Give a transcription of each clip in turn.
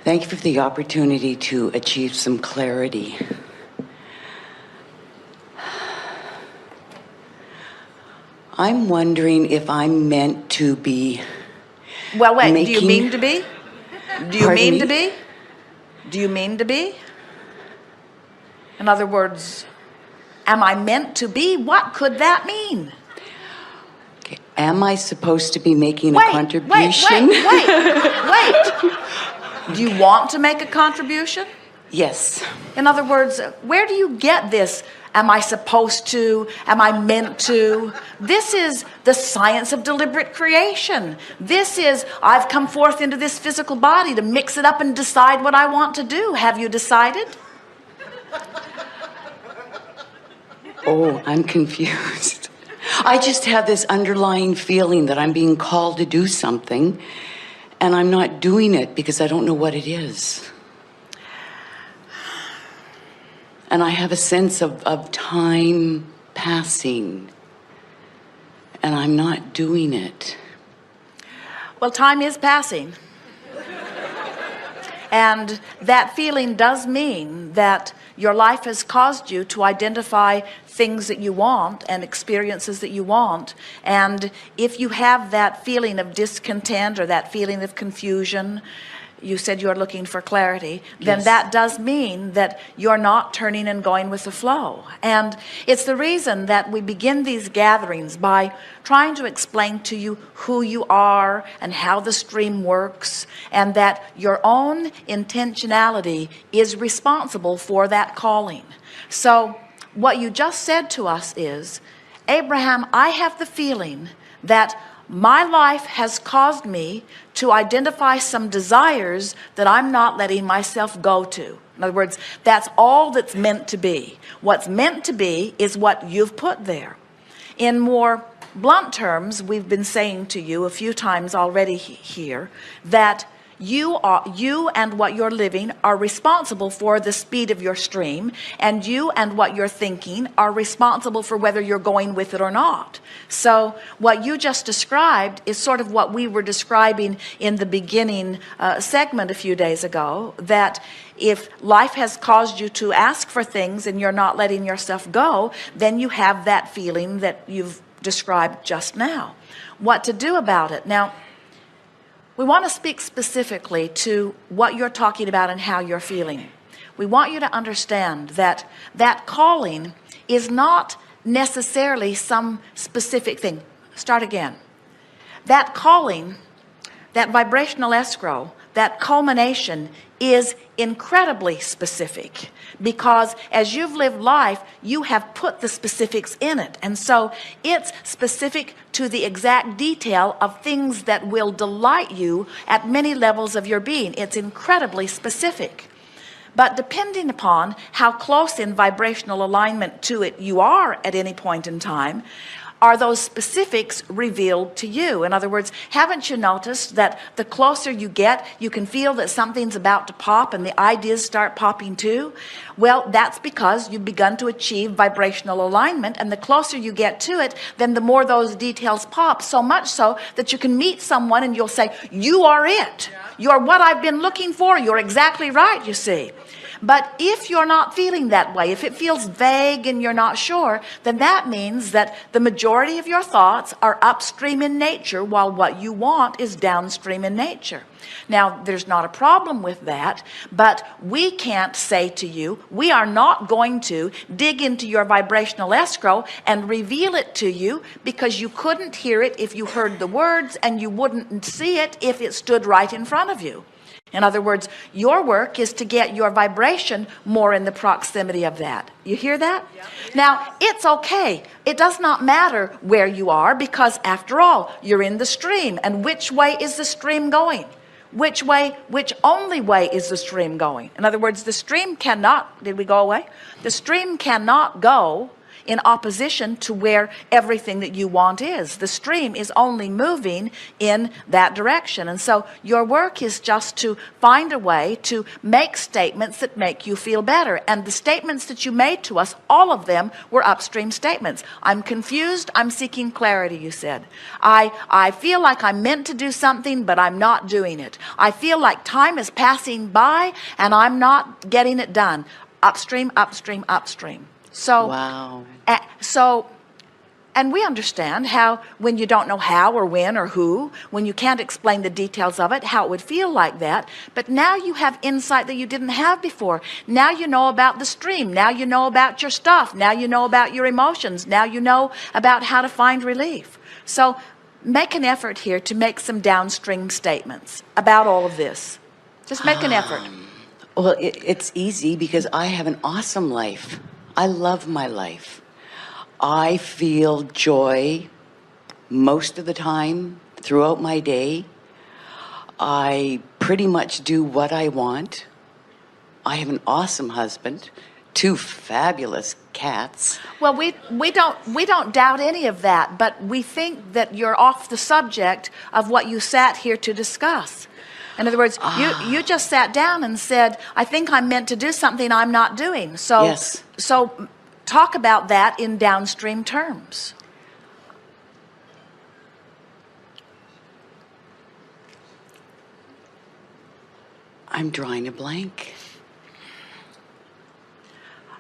Thank you for the opportunity to achieve some clarity. I'm wondering if I'm meant to be. Well, wait, do you mean to be? Do you mean to me? be? Do you mean to be? In other words, am I meant to be? What could that mean? Okay. Am I supposed to be making a contribution? Wait. Do you want to make a contribution? Yes. In other words, where do you get this? Am I supposed to? Am I meant to? This is the science of deliberate creation. This is, I've come forth into this physical body to mix it up and decide what I want to do. Have you decided? Oh, I'm confused. I just have this underlying feeling that I'm being called to do something, and I'm not doing it because I don't know what it is. And I have a sense of time passing, and I'm not doing it. Well, time is passing. And that feeling does mean that your life has caused you to identify things that you want and experiences that you want. And if you have that feeling of discontent or that feeling of confusion, you said you're looking for clarity, then Yes. that does mean that you're not turning and going with the flow. And it's the reason that we begin these gatherings by trying to explain to you who you are and how the stream works, and that your own intentionality is responsible for that calling. So what you just said to us is, Abraham, I have the feeling that my life has caused me to identify some desires that I'm not letting myself go to. In other words, that's all that's meant to be. What's meant to be is what you've put there. In more blunt terms, we've been saying to you a few times already here that you and what you're living are responsible for the speed of your stream, and you and what you're thinking are responsible for whether you're going with it or not. So what you just described is sort of what we were describing in the beginning segment a few days ago, that if life has caused you to ask for things and you're not letting yourself go, then you have that feeling that you've described just now. What to do about it? Now, we want to speak specifically to what you're talking about and how you're feeling. We want you to understand that that calling is not necessarily some specific thing. Start again. That calling, that vibrational escrow, that culmination is incredibly specific, because as you've lived life, you have put the specifics in it. And so it's specific to the exact detail of things that will delight you at many levels of your being. It's incredibly specific. But depending upon how close in vibrational alignment to it you are at any point in time, are those specifics revealed to you? In other words, haven't you noticed that the closer you get, you can feel that something's about to pop and the ideas start popping too? Well, that's because you've begun to achieve vibrational alignment, and the closer you get to it, then the more those details pop, so much so that you can meet someone and you'll say, you are it. You're what I've been looking for. You're exactly right, you see. But if you're not feeling that way, if it feels vague and you're not sure, then that means that the majority of your thoughts are upstream in nature, while what you want is downstream in nature. Now, there's not a problem with that, but we can't say to you, we are not going to dig into your vibrational escrow and reveal it to you, because you couldn't hear it if you heard the words, and you wouldn't see it if it stood right in front of you. In other words, your work is to get your vibration more in the proximity of that. You hear that? Yeah. Now, it's okay. It does not matter where you are, because after all, you're in the stream. And which way is the stream going? Which only way is the stream going? In other words, the stream cannot, did we go away? The stream cannot go in opposition to where everything that you want is. The stream is only moving in that direction. And so your work is just to find a way to make statements that make you feel better. And the statements that you made to us, all of them were upstream statements. I'm confused, I'm seeking clarity, you said. I feel like I'm meant to do something, but I'm not doing it. I feel like time is passing by and I'm not getting it done. Upstream, upstream, upstream. So, Wow. And we understand how, when you don't know how or when or who, when you can't explain the details of it, how it would feel like that. But now you have insight that you didn't have before. Now you know about the stream. Now you know about your stuff. Now you know about your emotions. Now you know about how to find relief. So make an effort here to make some downstream statements about all of this. Just make an effort. Well, it's easy because I have an awesome life. I love my life. I feel joy most of the time throughout my day. I pretty much do what I want. I have an awesome husband, 2 fabulous cats. Well, we don't doubt any of that, but we think that you're off the subject of what you sat here to discuss. In other words, you just sat down and said, I think I'm meant to do something I'm not doing. So, Yes. So talk about that in downstream terms. I'm drawing a blank.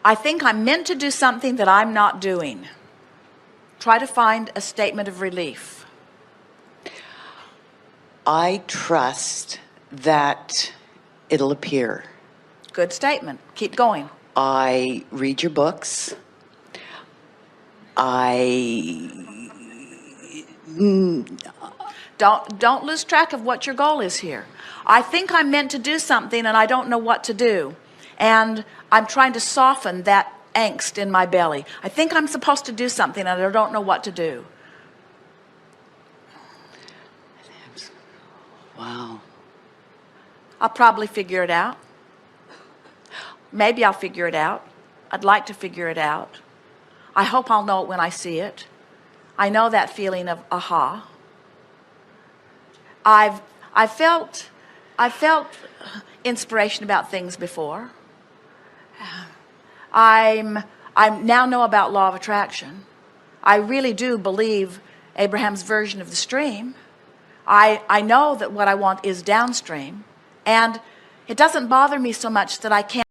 I think I'm meant to do something that I'm not doing. Try to find a statement of relief. I trust that it'll appear. Good statement. Keep going. I read your books. Don't lose track of what your goal is here. I think I'm meant to do something and I don't know what to do. And I'm trying to soften that angst in my belly. I think I'm supposed to do something and I don't know what to do. Wow. I'll probably figure it out. Maybe I'll figure it out. I'd like to figure it out. I hope I'll know it when I see it. I know that feeling of aha. I felt inspiration about things before. I now know about law of attraction. I really do believe Abraham's version of the stream. I know that what I want is downstream, and it doesn't bother me so much that I can't